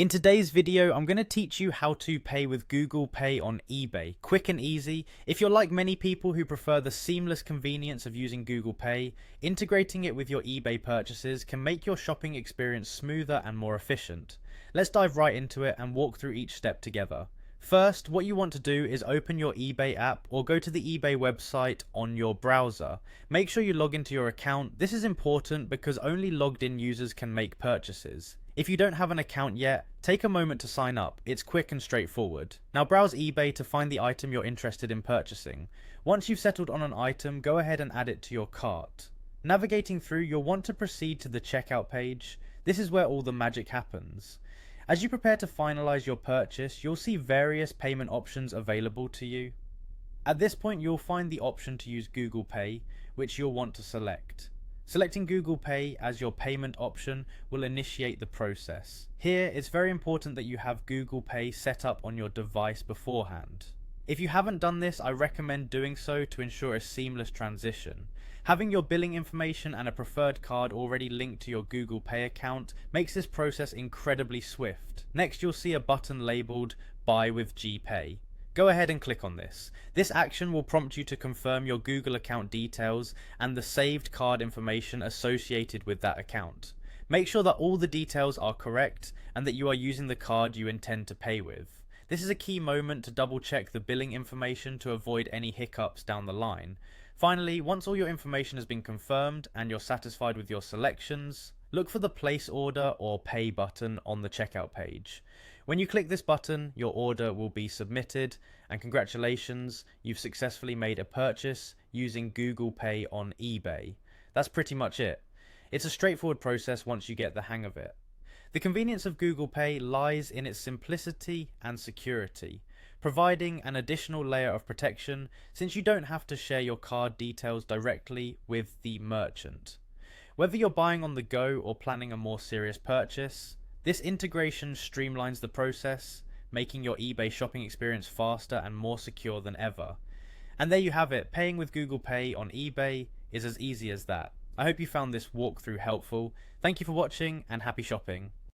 In today's video, I'm going to teach you how to pay with Google Pay on eBay. Quick and easy. If you're like many people who prefer the seamless convenience of using Google Pay, integrating it with your eBay purchases can make your shopping experience smoother and more efficient. Let's dive right into it and walk through each step together. First, what you want to do is open your eBay app or go to the eBay website on your browser. Make sure you log into your account. This is important because only logged in users can make purchases. If you don't have an account yet, take a moment to sign up. It's quick and straightforward. Now browse eBay to find the item you're interested in purchasing. Once you've settled on an item, go ahead and add it to your cart. Navigating through, you'll want to proceed to the checkout page. This is where all the magic happens. As you prepare to finalize your purchase, you'll see various payment options available to you. At this point, you'll find the option to use Google Pay, which you'll want to select. Selecting Google Pay as your payment option will initiate the process. Here, it's very important that you have Google Pay set up on your device beforehand. If you haven't done this, I recommend doing so to ensure a seamless transition. Having your billing information and a preferred card already linked to your Google Pay account makes this process incredibly swift. Next, you'll see a button labeled Buy with GPay. Go ahead and click on this. This action will prompt you to confirm your Google account details and the saved card information associated with that account. Make sure that all the details are correct and that you are using the card you intend to pay with. This is a key moment to double check the billing information to avoid any hiccups down the line. Finally, once all your information has been confirmed and you're satisfied with your selections, look for the Place Order or Pay button on the checkout page. When you click this button, your order will be submitted, and congratulations, you've successfully made a purchase using Google Pay on eBay. That's pretty much it. It's a straightforward process once you get the hang of it. The convenience of Google Pay lies in its simplicity and security, providing an additional layer of protection since you don't have to share your card details directly with the merchant. Whether you're buying on the go or planning a more serious purchase, this integration streamlines the process, making your eBay shopping experience faster and more secure than ever. And there you have it, paying with Google Pay on eBay is as easy as that. I hope you found this walkthrough helpful. Thank you for watching and happy shopping.